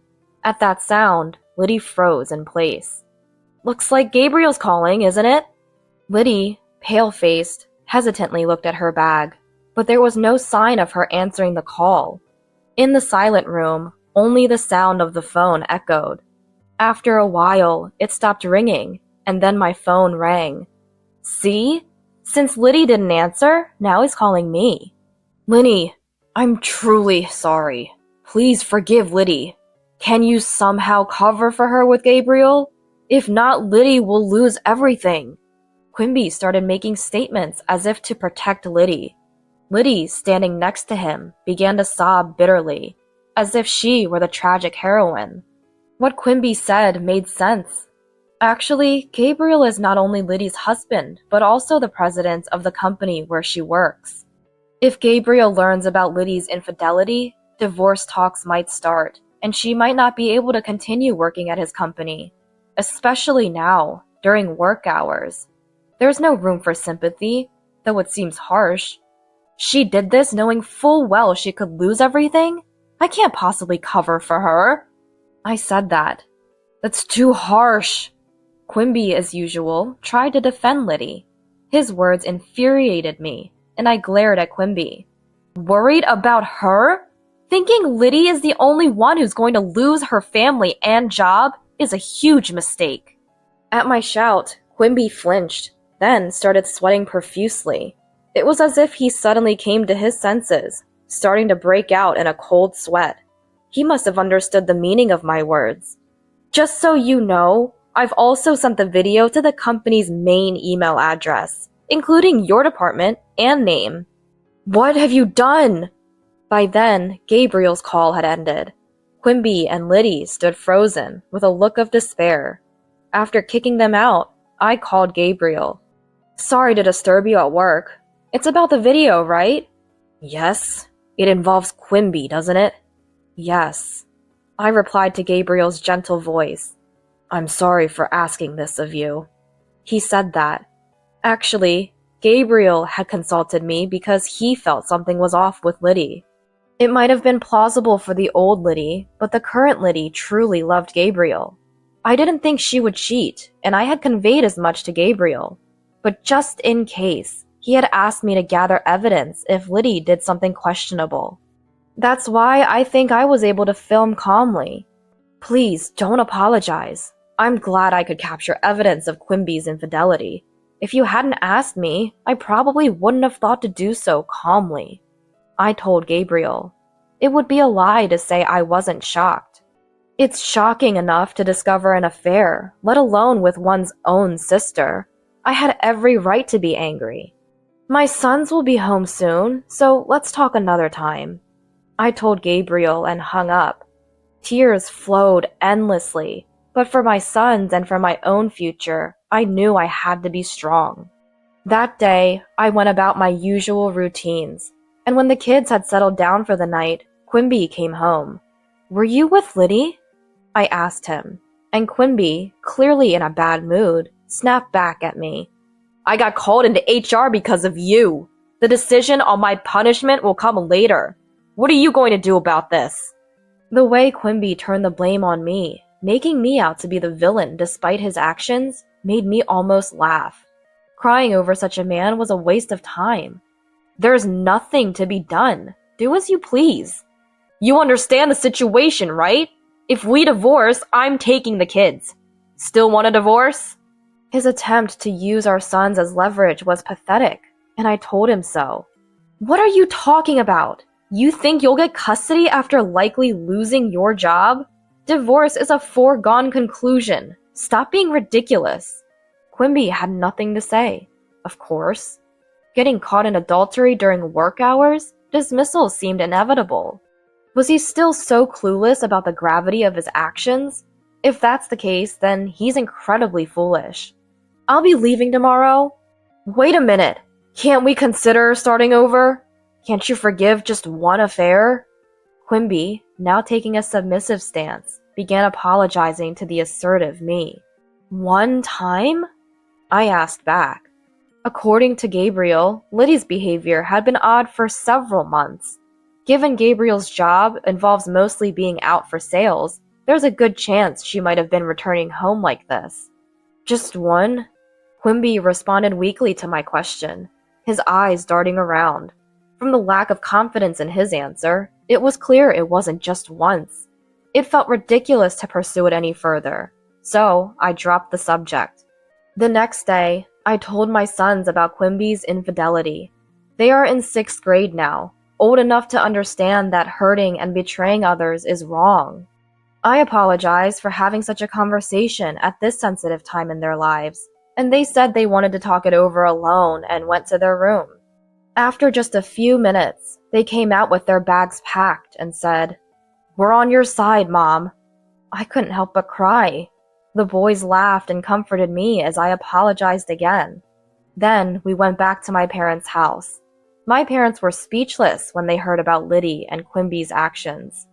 At that sound, Liddy froze in place. Looks like Gabriel's calling, isn't it? Liddy, pale-faced, hesitantly looked at her bag, but there was no sign of her answering the call. In the silent room, only the sound of the phone echoed. After a while, it stopped ringing, and then my phone rang. See? Since Liddy didn't answer, now he's calling me. Linny, I'm truly sorry. Please forgive Liddy. Can you somehow cover for her with Gabriel? If not, Liddy will lose everything. Quimby started making statements as if to protect Liddy. Liddy, standing next to him, began to sob bitterly, as if she were the tragic heroine. What Quimby said made sense. Actually, Gabriel is not only Liddy's husband, but also the president of the company where she works. If Gabriel learns about Liddy's infidelity, divorce talks might start, and she might not be able to continue working at his company, especially now, during work hours. There's no room for sympathy, though it seems harsh. She did this knowing full well she could lose everything? I can't possibly cover for her. I said that. That's too harsh. Quimby, as usual, tried to defend Liddy. His words infuriated me, and I glared at Quimby. Worried about her? Thinking Liddy is the only one who's going to lose her family and job is a huge mistake. At my shout, Quimby flinched, then started sweating profusely. It was as if he suddenly came to his senses, starting to break out in a cold sweat. He must have understood the meaning of my words. Just so you know, I've also sent the video to the company's main email address, including your department and name. What have you done? By then, Gabriel's call had ended. Quimby and Liddy stood frozen, with a look of despair. After kicking them out, I called Gabriel. Sorry to disturb you at work. It's about the video, right? Yes. It involves Quimby, doesn't it? Yes. I replied to Gabriel's gentle voice. I'm sorry for asking this of you. He said that. Actually, Gabriel had consulted me because he felt something was off with Liddy. It might have been plausible for the old Liddy, but the current Liddy truly loved Gabriel. I didn't think she would cheat, and I had conveyed as much to Gabriel. But just in case, he had asked me to gather evidence if Liddy did something questionable. That's why I think I was able to film calmly. Please, don't apologize. I'm glad I could capture evidence of Quimby's infidelity. If you hadn't asked me, I probably wouldn't have thought to do so calmly. I told Gabriel. It would be a lie to say I wasn't shocked. It's shocking enough to discover an affair, let alone with one's own sister. I had every right to be angry. My sons will be home soon, so let's talk another time. I told Gabriel and hung up. Tears flowed endlessly, but for my sons and for my own future, I knew I had to be strong. That day, I went about my usual routines, and when the kids had settled down for the night, Quimby came home. Were you with Liddy? I asked him, and Quimby, clearly in a bad mood, snapped back at me. I got called into HR because of you. The decision on my punishment will come later. What are you going to do about this? The way Quimby turned the blame on me, making me out to be the villain despite his actions, made me almost laugh. Crying over such a man was a waste of time. There's nothing to be done. Do as you please. You understand the situation, right? If we divorce, I'm taking the kids. Still want a divorce? His attempt to use our sons as leverage was pathetic, and I told him so. What are you talking about? You think you'll get custody after likely losing your job? Divorce is a foregone conclusion. Stop being ridiculous. Quimby had nothing to say. Of course. Getting caught in adultery during work hours? Dismissal seemed inevitable. Was he still so clueless about the gravity of his actions? If that's the case, then he's incredibly foolish. I'll be leaving tomorrow. Wait a minute. Can't we consider starting over? Can't you forgive just one affair? Quimby, now taking a submissive stance, began apologizing to the assertive me. One time? I asked back. According to Gabriel, Liddy's behavior had been odd for several months. Given Gabriel's job involves mostly being out for sales, there's a good chance she might have been returning home like this. Just one? Quimby responded weakly to my question, his eyes darting around. From the lack of confidence in his answer, it was clear it wasn't just once. It felt ridiculous to pursue it any further, so I dropped the subject. The next day, I told my sons about Quimby's infidelity. They are in 6th grade now, old enough to understand that hurting and betraying others is wrong. I apologized for having such a conversation at this sensitive time in their lives, and they said they wanted to talk it over alone and went to their room. After just a few minutes, they came out with their bags packed and said, "We're on your side, Mom." I couldn't help but cry. The boys laughed and comforted me as I apologized again. Then we went back to my parents' house. My parents were speechless when they heard about Liddy and Quimby's actions.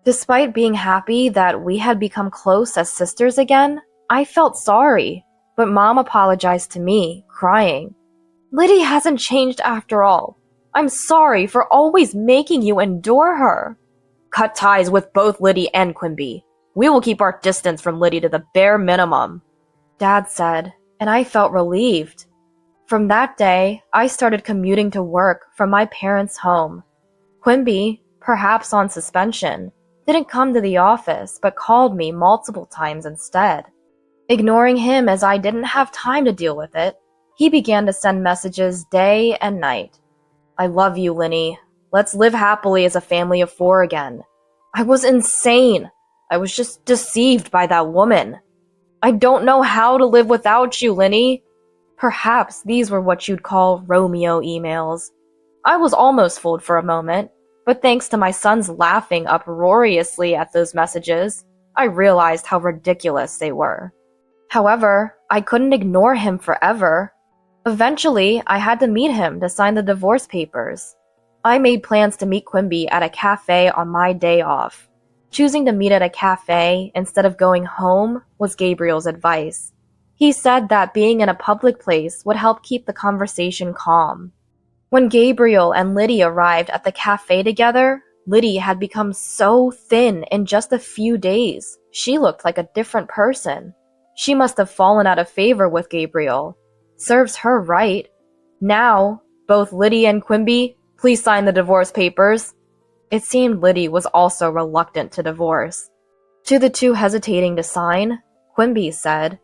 Despite being happy that we had become close as sisters again, I felt sorry, but Mom apologized to me, crying. "Liddy hasn't changed after all. I'm sorry for always making you endure her." "Cut ties with both Liddy and Quimby. We will keep our distance from Liddy to the bare minimum," Dad said, and I felt relieved. From that day, I started commuting to work from my parents' home. Quimby, perhaps on suspension, didn't come to the office but called me multiple times instead. Ignoring him as I didn't have time to deal with it, he began to send messages day and night. "I love you, Linny. Let's live happily as a family of 4 again." I was insane. I was just deceived by that woman. "I don't know how to live without you, Linny." Perhaps these were what you'd call Romeo emails. I was almost fooled for a moment, but thanks to my sons laughing uproariously at those messages, I realized how ridiculous they were. However, I couldn't ignore him forever. Eventually, I had to meet him to sign the divorce papers. I made plans to meet Quimby at a cafe on my day off. Choosing to meet at a cafe instead of going home was Gabriel's advice. He said that being in a public place would help keep the conversation calm. When Gabriel and Liddy arrived at the cafe together, Liddy had become so thin in just a few days. She looked like a different person. She must have fallen out of favor with Gabriel. Serves her right. Now, both Liddy and Quimby, please sign the divorce papers. It seemed Liddy was also reluctant to divorce. To the two hesitating to sign, Quimby said,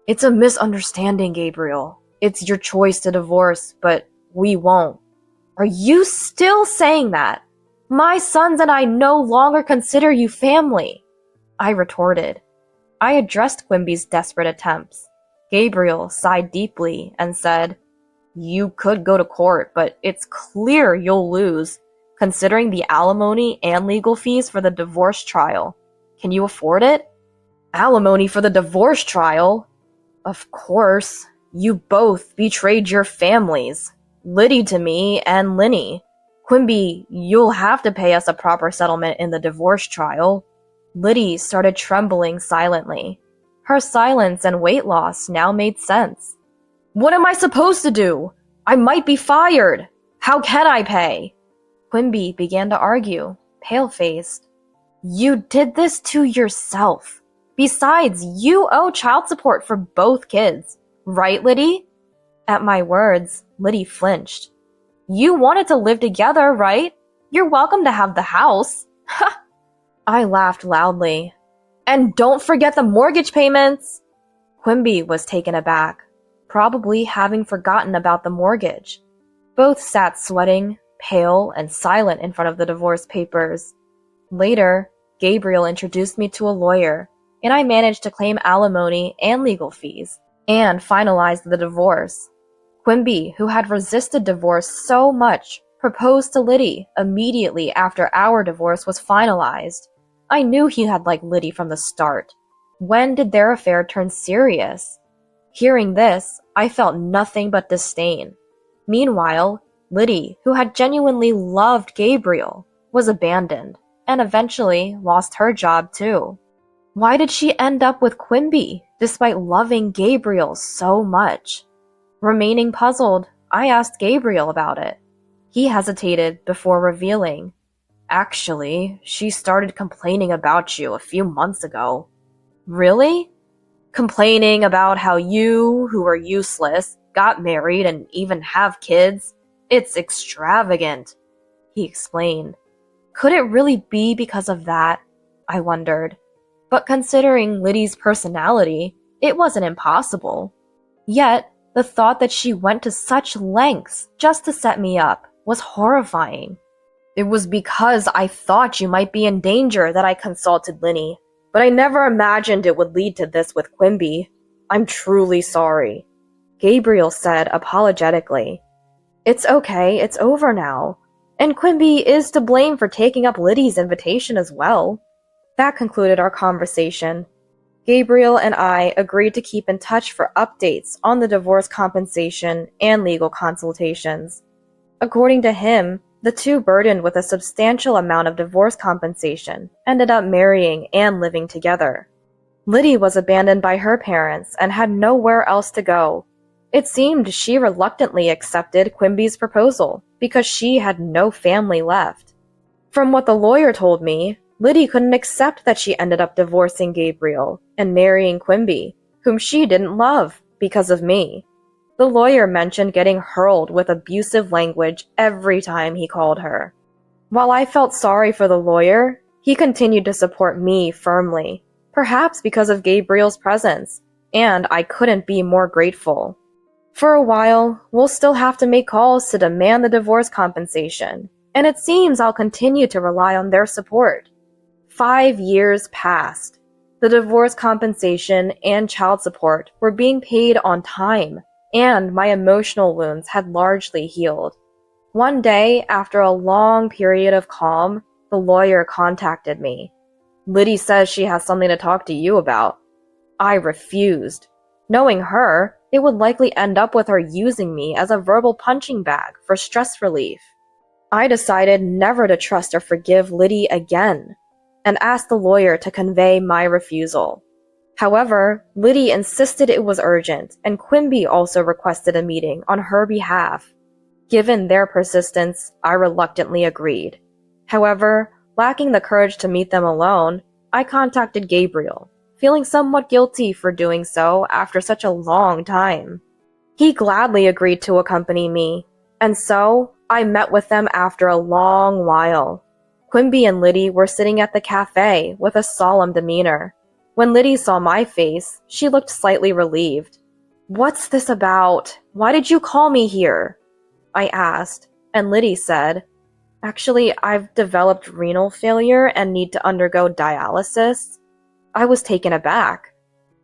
"It's a misunderstanding, Gabriel. It's your choice to divorce, but we won't." "Are you still saying that? My sons and I no longer consider you family," I retorted. I addressed Quimby's desperate attempts. Gabriel sighed deeply and said, "You could go to court, but it's clear you'll lose, considering the alimony and legal fees for the divorce trial. Can you afford it?" "Alimony for the divorce trial? Of course. You both betrayed your families. Liddy to me and Linny. Quimby, you'll have to pay us a proper settlement in the divorce trial." Liddy started trembling silently. Her silence and weight loss now made sense. "What am I supposed to do? I might be fired. How can I pay?" Quimby began to argue, pale-faced. "You did this to yourself. Besides, you owe child support for both kids. Right, Liddy?" At my words, Liddy flinched. "You wanted to live together, right? You're welcome to have the house." Ha! I laughed loudly. "And don't forget the mortgage payments!" Quimby was taken aback, probably having forgotten about the mortgage. Both sat sweating, pale, and silent in front of the divorce papers. Later, Gabriel introduced me to a lawyer, and I managed to claim alimony and legal fees, and finalized the divorce. Quimby, who had resisted divorce so much, proposed to Liddy immediately after our divorce was finalized. I knew he had liked Liddy from the start. When did their affair turn serious? Hearing this, I felt nothing but disdain. Meanwhile, Liddy, who had genuinely loved Gabriel, was abandoned, and eventually lost her job too. Why did she end up with Quimby, despite loving Gabriel so much? Remaining puzzled, I asked Gabriel about it. He hesitated before revealing. Actually, she started complaining about you a few months ago. Really? Complaining about how you, who are useless, got married and even have kids? It's extravagant, he explained. Could it really be because of that? I wondered. But considering Liddy's personality, it wasn't impossible. Yet, the thought that she went to such lengths just to set me up was horrifying. It was because I thought you might be in danger that I consulted Liddy, but I never imagined it would lead to this with Quimby. I'm truly sorry, Gabriel said apologetically. It's okay, it's over now. And Quimby is to blame for taking up Liddy's invitation as well. That concluded our conversation. Gabriel and I agreed to keep in touch for updates on the divorce compensation and legal consultations. According to him, the two burdened with a substantial amount of divorce compensation ended up marrying and living together. Liddy was abandoned by her parents and had nowhere else to go. It seemed she reluctantly accepted Quimby's proposal because she had no family left. From what the lawyer told me, Liddy couldn't accept that she ended up divorcing Gabriel and marrying Quimby, whom she didn't love, because of me. The lawyer mentioned getting hurled with abusive language every time he called her. While I felt sorry for the lawyer, he continued to support me firmly, perhaps because of Gabriel's presence, and I couldn't be more grateful. For a while, we'll still have to make calls to demand the divorce compensation, and it seems I'll continue to rely on their support. 5 years passed. The divorce compensation and child support were being paid on time, and my emotional wounds had largely healed. One day, after a long period of calm, the lawyer contacted me. Liddy says she has something to talk to you about. I refused. Knowing her, it would likely end up with her using me as a verbal punching bag for stress relief. I decided never to trust or forgive Liddy again, and asked the lawyer to convey my refusal. However, Liddy insisted it was urgent, and Quimby also requested a meeting on her behalf. Given their persistence, I reluctantly agreed. However, lacking the courage to meet them alone, I contacted Gabriel, feeling somewhat guilty for doing so after such a long time. He gladly agreed to accompany me, and so I met with them after a long while. Quimby and Liddy were sitting at the cafe with a solemn demeanor. When Liddy saw my face, she looked slightly relieved. "What's this about? Why did you call me here?" I asked, and Liddy said, "Actually, I've developed renal failure and need to undergo dialysis." I was taken aback.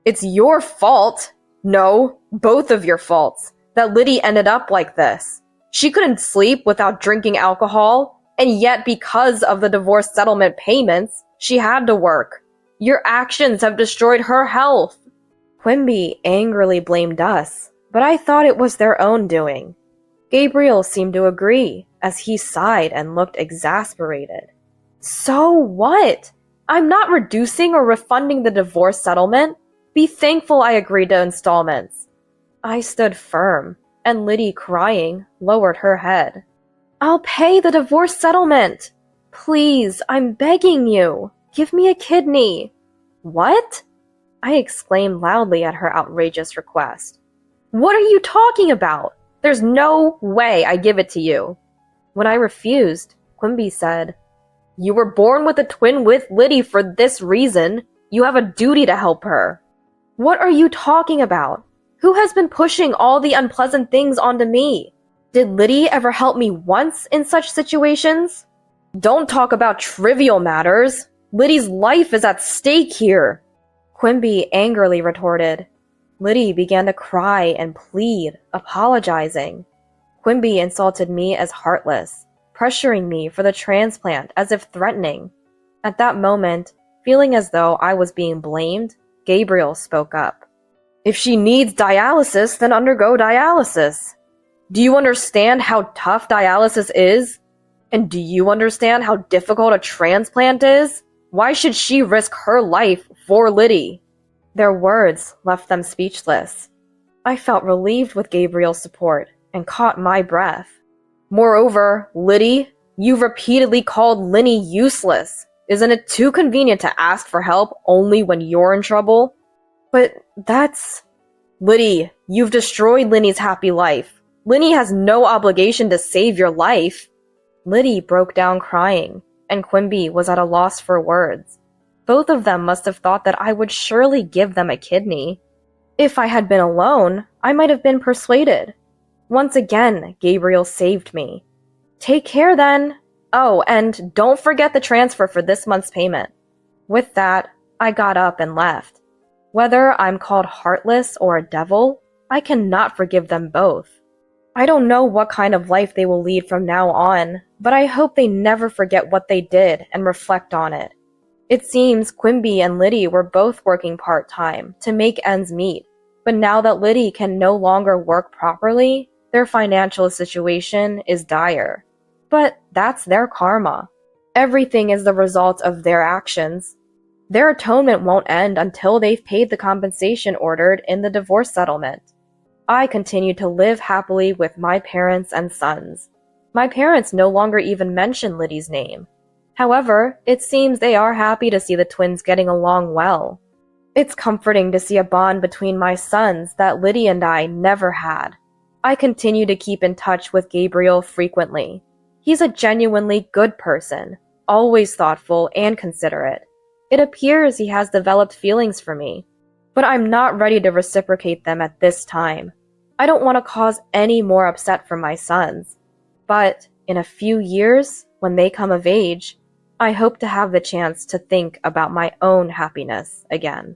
"It's your fault! No, both of your faults, that Liddy ended up like this. She couldn't sleep without drinking alcohol, and yet because of the divorce settlement payments, she had to work. Your actions have destroyed her health." Quimby angrily blamed us, but I thought it was their own doing. Gabriel seemed to agree, as he sighed and looked exasperated. "So what? I'm not reducing or refunding the divorce settlement. Be thankful I agreed to installments." I stood firm, and Liddy, crying, lowered her head. "I'll pay the divorce settlement. Please, I'm begging you. Give me a kidney." "What?" I exclaimed loudly at her outrageous request. "What are you talking about? There's no way I give it to you." When I refused, Quimby said, "You were born with a twin with Liddy for this reason. You have a duty to help her." "What are you talking about? Who has been pushing all the unpleasant things onto me? Did Liddy ever help me once in such situations?" "Don't talk about trivial matters. Liddy's life is at stake here," Quimby angrily retorted. Liddy began to cry and plead, apologizing. Quimby insulted me as heartless, pressuring me for the transplant as if threatening. At that moment, feeling as though I was being blamed, Gabriel spoke up. If she needs dialysis, then undergo dialysis. Do you understand how tough dialysis is? And do you understand how difficult a transplant is? Why should she risk her life for Liddy? Their words left them speechless. I felt relieved with Gabriel's support and caught my breath. Moreover, Liddy, you've repeatedly called Linny useless. Isn't it too convenient to ask for help only when you're in trouble? But that's... Liddy, you've destroyed Linny's happy life. Linny has no obligation to save your life. Liddy broke down crying, and Quimby was at a loss for words. Both of them must have thought that I would surely give them a kidney. If I had been alone, I might have been persuaded. Once again, Gabriel saved me. Take care then. Oh, and don't forget the transfer for this month's payment. With that, I got up and left. Whether I'm called heartless or a devil, I cannot forgive them both. I don't know what kind of life they will lead from now on, but I hope they never forget what they did and reflect on it. It seems Quimby and Liddy were both working part-time to make ends meet, but now that Liddy can no longer work properly, their financial situation is dire. But that's their karma. Everything is the result of their actions. Their atonement won't end until they've paid the compensation ordered in the divorce settlement. I continue to live happily with my parents and sons. My parents no longer even mention Liddy's name. However, it seems they are happy to see the twins getting along well. It's comforting to see a bond between my sons that Liddy and I never had. I continue to keep in touch with Gabriel frequently. He's a genuinely good person, always thoughtful and considerate. It appears he has developed feelings for me, but I'm not ready to reciprocate them at this time. I don't want to cause any more upset for my sons. But in a few years, when they come of age, I hope to have the chance to think about my own happiness again.